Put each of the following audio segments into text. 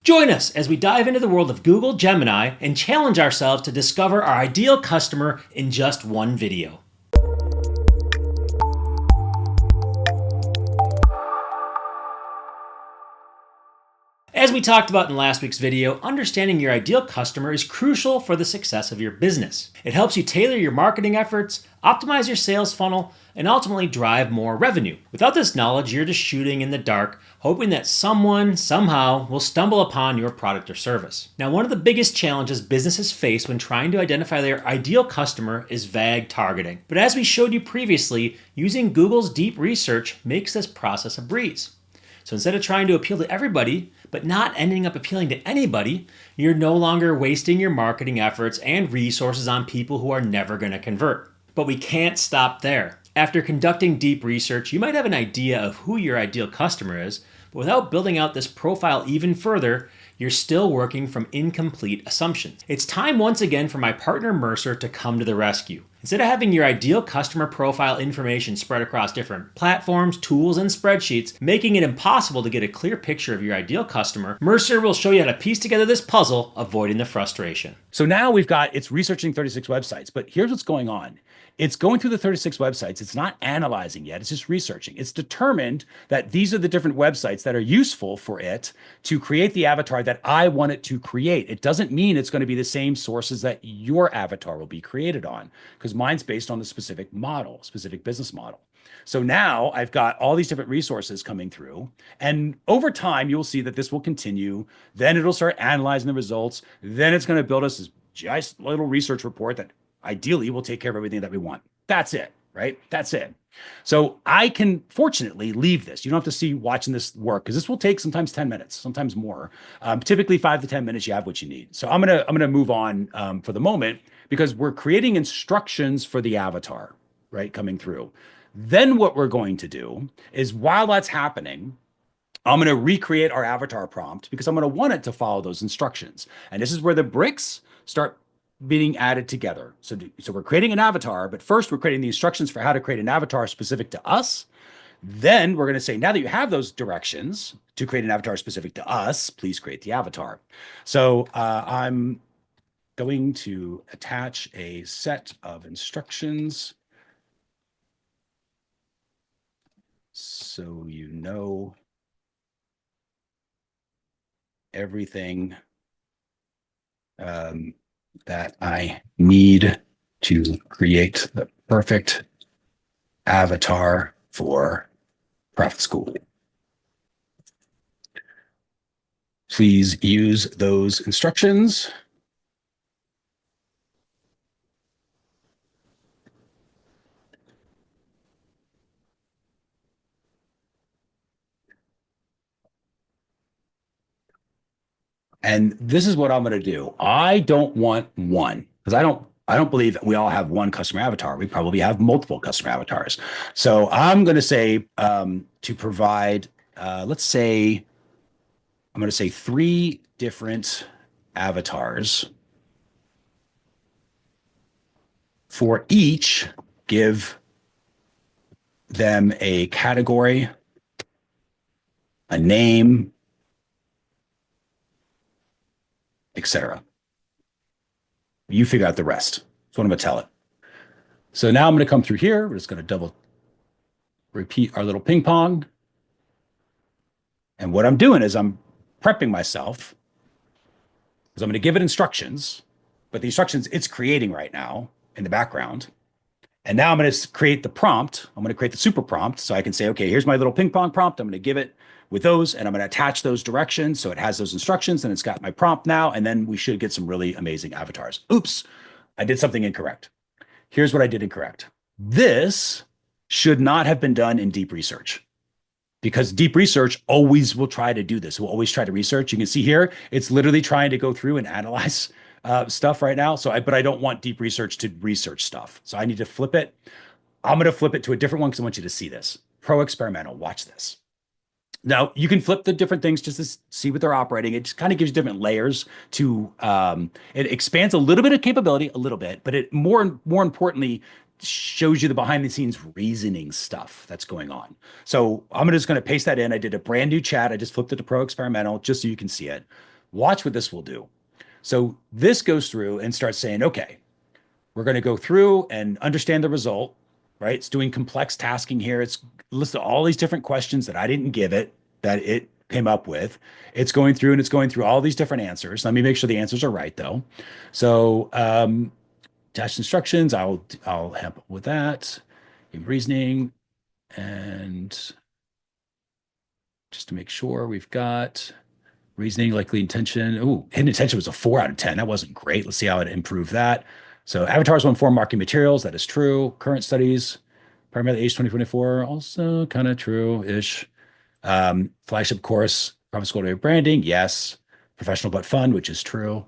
Join us as we dive into the world of Google Gemini and challenge ourselves to discover our ideal customer in just one video. As we talked about in last week's video, understanding your ideal customer is crucial for the success of your business. It helps you tailor your marketing efforts, optimize your sales funnel, and ultimately drive more revenue. Without this knowledge, you're just shooting in the dark, hoping that someone, somehow, will stumble upon your product or service. Now, one of the biggest challenges businesses face when trying to identify their ideal customer is vague targeting. But as we showed you previously, using Google's deep research makes this process a breeze. So instead of trying to appeal to everybody, but not ending up appealing to anybody, you're no longer wasting your marketing efforts and resources on people who are never going to convert. But we can't stop there. After conducting deep research, you might have an idea of who your ideal customer is, but without building out this profile even further, you're still working from incomplete assumptions. It's time once again for my partner Mercer to come to the rescue. Instead of having your ideal customer profile information spread across different platforms, tools, and spreadsheets, making it impossible to get a clear picture of your ideal customer, Mercer will show you how to piece together this puzzle, avoiding the frustration. So now it's researching 36 websites, but here's what's going on. It's going through the 36 websites. It's not analyzing yet. It's just researching. It's determined that these are the different websites that are useful for it to create the avatar that I want it to create. It doesn't mean it's going to be the same sources that your avatar will be created on, because mine's based on a specific model, specific business model. So now I've got all these different resources coming through, and over time, you'll see that this will continue. Then it'll start analyzing the results. Then it's going to build us this just little research report that ideally will take care of everything that we want. That's it, right? That's it. So I can fortunately leave this. You don't have to see watching this work, because this will take sometimes 10 minutes, sometimes more. Typically 5 to 10 minutes, you have what you need. So I'm gonna move on for the moment, because we're creating instructions for the avatar, right, coming through. Then what we're going to do is, while that's happening, I'm going to recreate our avatar prompt, because I'm going to want it to follow those instructions. And this is where the bricks start being added together. So we're creating an avatar, but first we're creating the instructions for how to create an avatar specific to us. Then we're going to say, now that you have those directions to create an avatar specific to us, please create the avatar. So I'm going to attach a set of instructions so you know everything that I need to create the perfect avatar for Profit School. Please use those instructions. And this is what I'm going to do. I don't want one, because I don't believe that we all have one customer avatar. We probably have multiple customer avatars. So I'm going to say to provide, let's say, I'm going to say 3 different avatars. For each, give them a category, a name, etc. You figure out the rest. That's what I'm going to tell it. So now I'm going to come through here. We're just going to double repeat our little ping pong. And what I'm doing is I'm prepping myself, because I'm going to give it instructions, but the instructions it's creating right now in the background. And now I'm going to create the prompt. I'm going to create the super prompt, so I can say, okay, here's my little ping pong prompt. I'm going to give it with those, and I'm going to attach those directions so it has those instructions, and it's got my prompt now, and then we should get some really amazing avatars. Oops, I did something incorrect. Here's what I did incorrect. This should not have been done in deep research, because deep research always will try to do this. We'll always try to research. You can see here, it's literally trying to go through and analyze stuff right now. But I don't want deep research to research stuff. So I need to flip it. I'm going to flip it to a different one, because I want you to see this. Pro experimental, watch this. Now, you can flip the different things just to see what they're operating. It just kind of gives you different layers to, it expands a little bit of capability, a little bit, but it more importantly shows you the behind the scenes reasoning stuff that's going on. So I'm just going to paste that in. I did a brand new chat. I just flipped it to Pro Experimental just so you can see it. Watch what this will do. So this goes through and starts saying, okay, we're going to go through and understand the result, right? It's doing complex tasking here. It's listed all these different questions that I didn't give it, that it came up with. It's going through and it's going through all these different answers. Let me make sure the answers are right though. So attached instructions, I'll help with that. Reasoning, and just to make sure we've got reasoning, likely intention. Oh, hidden intention was a 4 out of 10. That wasn't great. Let's see how it improved that. So avatars will inform marketing materials. That is true. Current studies, primarily age 2024, also kind of true-ish. Flagship course, profit school area branding. Yes. Professional but fun, which is true.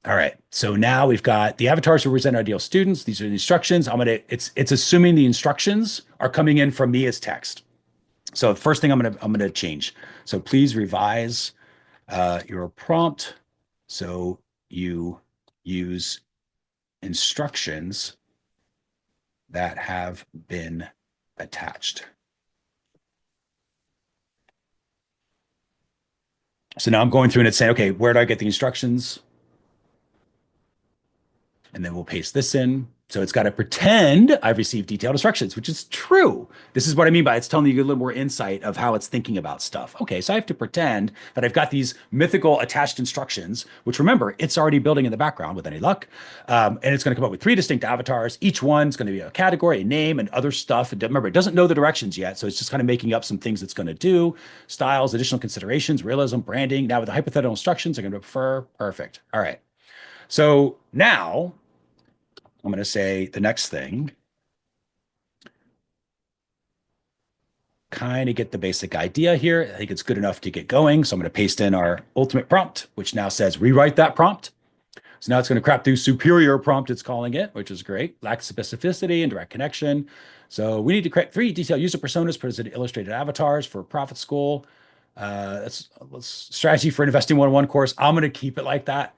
All right. So now we've got the avatars to represent ideal students. These are the instructions. It's assuming the instructions are coming in from me as text. So the first thing I'm gonna change. So please revise your prompt. So you use instructions that have been attached. So now I'm going through and it's saying, okay, where do I get the instructions? And then we'll paste this in. So it's got to pretend I've received detailed instructions, which is true. This is what I mean by it's telling you a little more insight of how it's thinking about stuff. Okay, so I have to pretend that I've got these mythical attached instructions, which remember, it's already building in the background with any luck. And it's going to come up with 3 distinct avatars. Each one's going to be a category, a name, and other stuff. And remember, it doesn't know the directions yet. So it's just kind of making up some things it's going to do. Styles, additional considerations, realism, branding. Now with the hypothetical instructions, I'm going to prefer. Perfect. All right. So now I'm going to say the next thing, kind of get the basic idea here. I think it's good enough to get going. So I'm going to paste in our ultimate prompt, which now says rewrite that prompt. So now it's going to crap through superior prompt, it's calling it, which is great. Lacks specificity and direct connection. So we need to create 3 detailed user personas presented illustrated avatars for Profit School. That's strategy for investing 101 course. I'm going to keep it like that.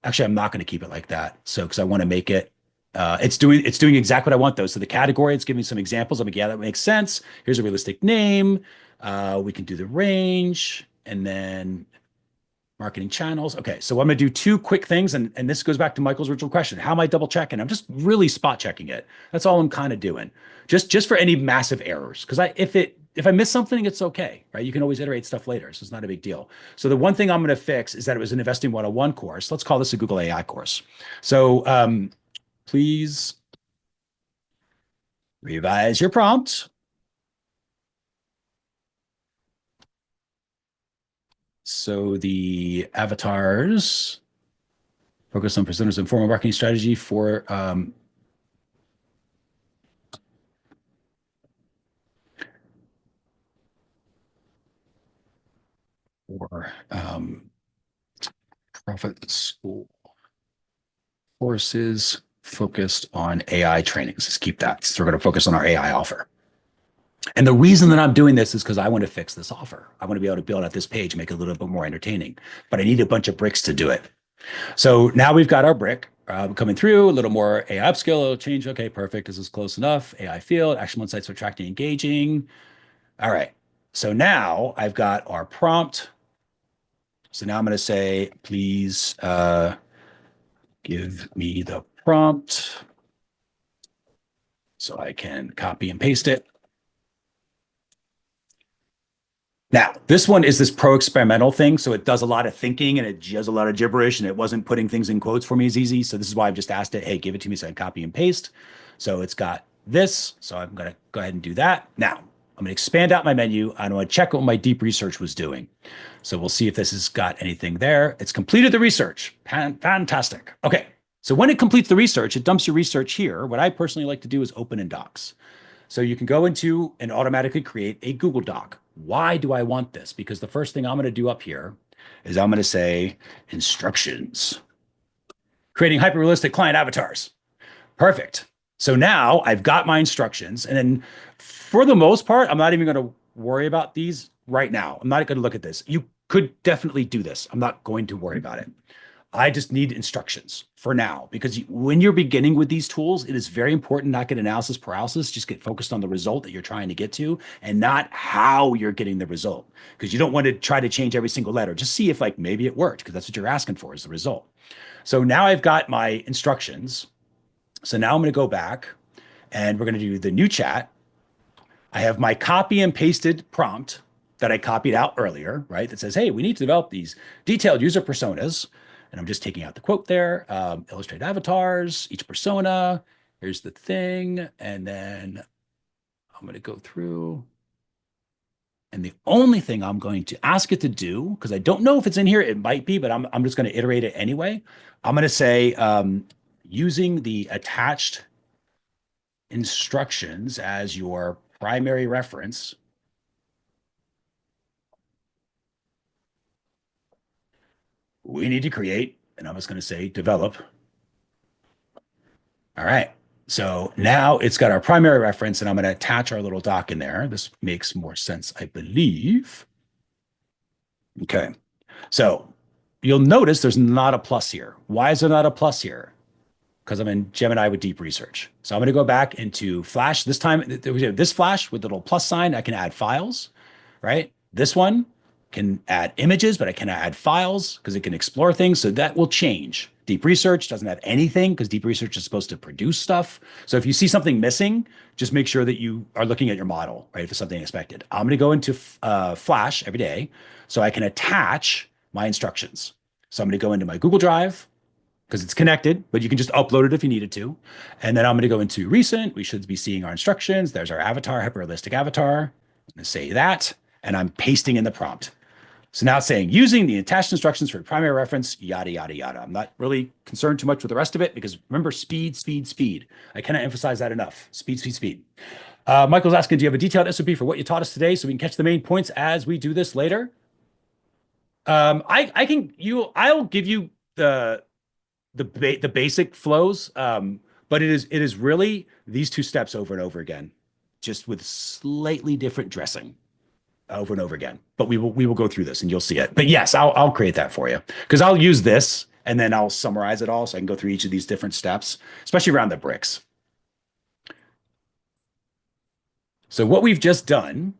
Actually, I'm not going to keep it like that. So, because I want to make it, it's doing exactly what I want though. So the category, it's giving some examples. I'm like, yeah, that makes sense. Here's a realistic name. We can do the range and then marketing channels. Okay, so I'm going to do 2 quick things. And this goes back to Michael's original question. How am I double checking? I'm just really spot checking it. That's all I'm kind of doing. Just for any massive errors. Because if I miss something, it's okay, right? You can always iterate stuff later, so it's not a big deal. So the one thing I'm going to fix is that it was an Investing 101 course. Let's call this a Google AI course. So please revise your prompt. So the avatars focus on presenters and formal marketing strategy for Profit School courses focused on AI trainings. Just keep that. So we're going to focus on our AI offer. And the reason that I'm doing this is because I want to fix this offer. I want to be able to build out this page, make it a little bit more entertaining, but I need a bunch of bricks to do it. So now we've got our brick coming through, a little more AI upskill, a little change. Okay, perfect. This is close enough. AI field, actionable insights for attracting, engaging. All right. So now I've got our prompt. So now I'm going to say, please give me the prompt so I can copy and paste it. Now, this one is this pro experimental thing. So it does a lot of thinking and it does a lot of gibberish and it wasn't putting things in quotes for me as easy. So this is why I've just asked it, hey, give it to me so I can copy and paste. So it's got this. So I'm going to go ahead and do that. Now, I'm going to expand out my menu. I'm going to check what my deep research was doing. So we'll see if this has got anything there. It's completed the research. Fantastic. Okay. So when it completes the research, it dumps your research here. What I personally like to do is open in Docs. So you can go into and automatically create a Google Doc. Why do I want this? Because the first thing I'm going to do up here is I'm going to say instructions, creating hyper-realistic client avatars. Perfect. So now I've got my instructions. And then for the most part, I'm not even going to worry about these right now. I'm not going to look at this. You could definitely do this. I'm not going to worry about it. I just need instructions for now because when you're beginning with these tools, it is very important not get analysis paralysis, just get focused on the result that you're trying to get to and not how you're getting the result because you don't want to try to change every single letter. Just see if like maybe it worked because that's what you're asking for is the result. So now I've got my instructions. So now I'm going to go back and we're going to do the new chat. I have my copy and pasted prompt that I copied out earlier, right? That says, hey, we need to develop these detailed user personas. And I'm just taking out the quote there, illustrate avatars, each persona. Here's the thing. And then I'm going to go through. And the only thing I'm going to ask it to do, because I don't know if it's in here, it might be, but I'm just going to iterate it anyway. I'm going to say using the attached instructions as your primary reference, we need to create, and I'm just going to say develop. All right. So now it's got our primary reference, and I'm going to attach our little doc in there. This makes more sense, I believe. Okay. So you'll notice there's not a plus here. Why is there not a plus here? Because I'm in Gemini with deep research. So I'm going to go back into Flash. This time, this Flash with the little plus sign, I can add files, right? This one can add images, but I cannot add files because it can explore things. So that will change. Deep research doesn't have anything because deep research is supposed to produce stuff. So if you see something missing, just make sure that you are looking at your model, right? If it's something expected. I'm going to go into Flash every day so I can attach my instructions. So I'm going to go into my Google Drive because it's connected, but you can just upload it if you needed to. And then I'm going to go into recent. We should be seeing our instructions. There's our avatar, hyperrealistic avatar. I'm going to say that, and I'm pasting in the prompt. So now it's saying using the attached instructions for primary reference, yada, yada, yada. I'm not really concerned too much with the rest of it because remember, speed, speed, speed. I cannot emphasize that enough. Speed, speed, speed. Michael's asking, do you have a detailed SOP for what you taught us today so we can catch the main points as we do this later? I'll give you the basic flows, but it is really these two steps over and over again, just with slightly different dressing over and over again. But we will go through this and you'll see it. But yes, I'll create that for you because I'll use this and then I'll summarize it all so I can go through each of these different steps, especially around the bricks. So what we've just done,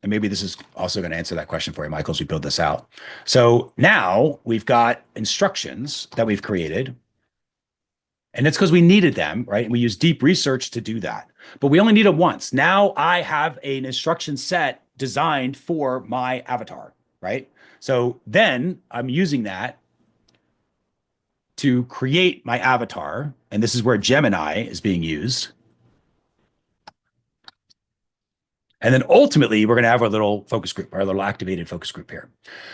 and maybe this is also going to answer that question for you, Michael, as we build this out. So now we've got instructions that we've created. And it's because we needed them, right? And we use deep research to do that. But we only need them once. Now I have an instruction set designed for my avatar, right? So then I'm using that to create my avatar. And this is where Gemini is being used. And then ultimately, we're going to have our little focus group, our little activated focus group here.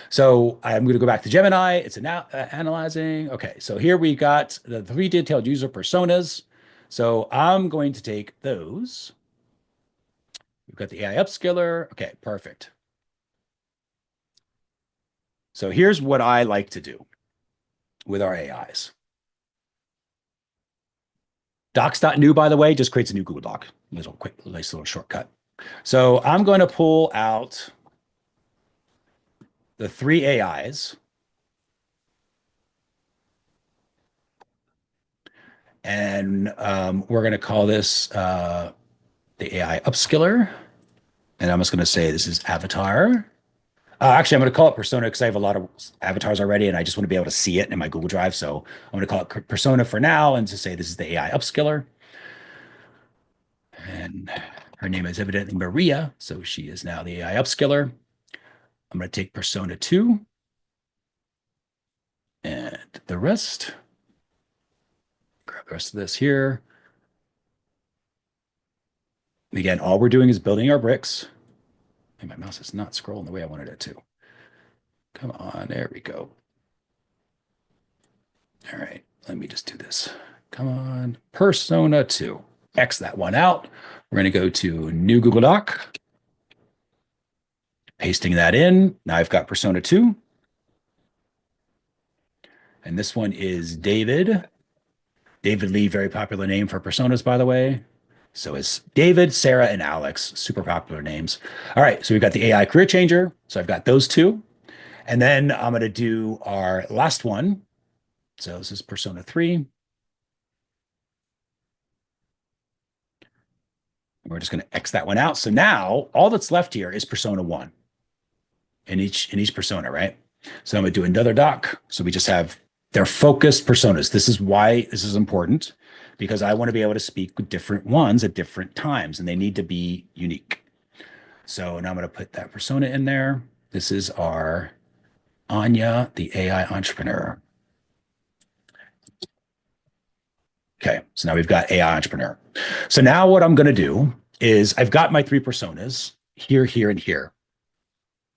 So I'm going to go back to Gemini. It's now analyzing. Okay, so here we got the 3 detailed user personas. So I'm going to take those. We've got the AI upscaler. Okay, perfect. So here's what I like to do with our AIs. Docs.new, by the way, just creates a new Google Doc. Little quick, nice little shortcut. So I'm going to pull out the 3 AIs. And we're going to call this the AI upskiller. And I'm just going to say this is avatar. Actually, I'm going to call it persona because I have a lot of avatars already and I just want to be able to see it in my Google Drive. So I'm going to call it persona for now and to say this is the AI upskiller. And her name is evidently Maria. So she is now the AI upskiller. I'm going to take persona 2 and the rest. Grab the rest of this here. And again, all we're doing is building our bricks. And my mouse is not scrolling the way I wanted it to. Come on, there we go. All right, let me just do this. Come on, persona 2. X that one out. We're going to go to new Google Doc. Pasting that in. Now I've got persona 2. And this one is David. David Lee, very popular name for personas, by the way. So it's David, Sarah, and Alex, super popular names. All right, so we've got the AI career changer. So I've got those 2. And then I'm going to do our last one, So this is persona 3. We're just going to X that one out. So now all that's left here is persona 1 in each persona, right? So I'm going to do another doc. So we just have their focused personas. This is why this is important, because I want to be able to speak with different ones at different times, and they need to be unique. So now I'm going to put that persona in there. This is our Anya, the AI entrepreneur. Okay, so now we've got AI entrepreneur. So now what I'm going to do is I've got my 3 personas here, here, and here.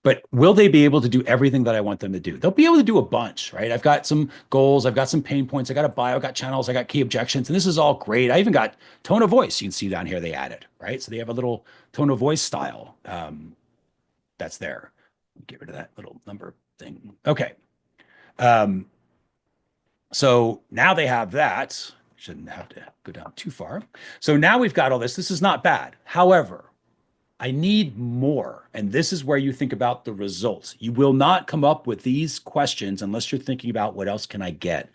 But will they be able to do everything that I want them to do? They'll be able to do a bunch, right? I've got some goals, I've got some pain points, I got a bio, I got channels, I got key objections, and this is all great. I even got tone of voice. You can see down here they added, right? So they have a little tone of voice style that's there. Get rid of that little number thing. Okay. So now they have that. Shouldn't have to go down too far. So now we've got all this. This is not bad. However, I need more. And this is where you think about the results. You will not come up with these questions unless you're thinking about what else can I get.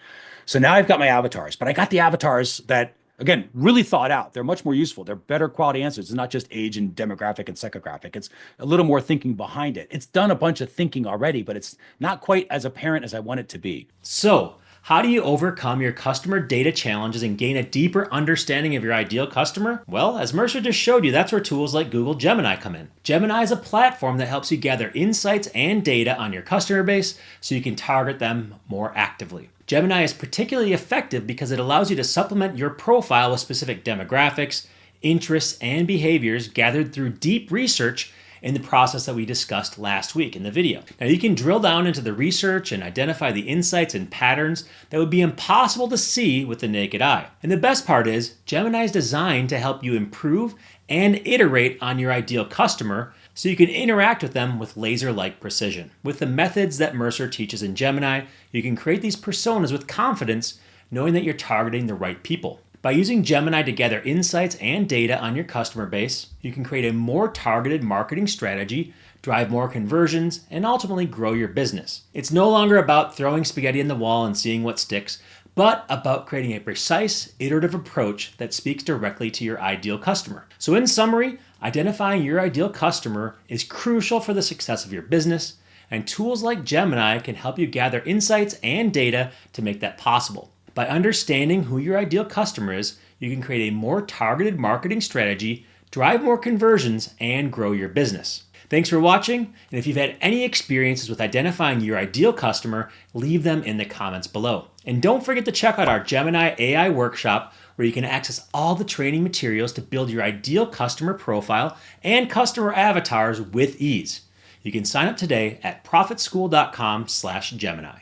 So now I've got my avatars, but I got the avatars that, again, really thought out. They're much more useful. They're better quality answers. It's not just age and demographic and psychographic. It's a little more thinking behind it. It's done a bunch of thinking already, but it's not quite as apparent as I want it to be. So, how do you overcome your customer data challenges and gain a deeper understanding of your ideal customer? Well, as Mercer just showed you, that's where tools like Google Gemini come in. Gemini is a platform that helps you gather insights and data on your customer base so you can target them more actively. Gemini is particularly effective because it allows you to supplement your profile with specific demographics, interests, and behaviors gathered through deep research in the process that we discussed last week in the video. Now you can drill down into the research and identify the insights and patterns that would be impossible to see with the naked eye. And the best part is, Gemini is designed to help you improve and iterate on your ideal customer so you can interact with them with laser-like precision. With the methods that Mercer teaches in Gemini, you can create these personas with confidence, knowing that you're targeting the right people. By using Gemini to gather insights and data on your customer base, you can create a more targeted marketing strategy, drive more conversions, and ultimately grow your business. It's no longer about throwing spaghetti in the wall and seeing what sticks, but about creating a precise, iterative approach that speaks directly to your ideal customer. So in summary, identifying your ideal customer is crucial for the success of your business, and tools like Gemini can help you gather insights and data to make that possible. By understanding who your ideal customer is, you can create a more targeted marketing strategy, drive more conversions, and grow your business. Thanks for watching, and if you've had any experiences with identifying your ideal customer, leave them in the comments below. And don't forget to check out our Gemini AI workshop, where you can access all the training materials to build your ideal customer profile and customer avatars with ease. You can sign up today at profitschool.com/Gemini.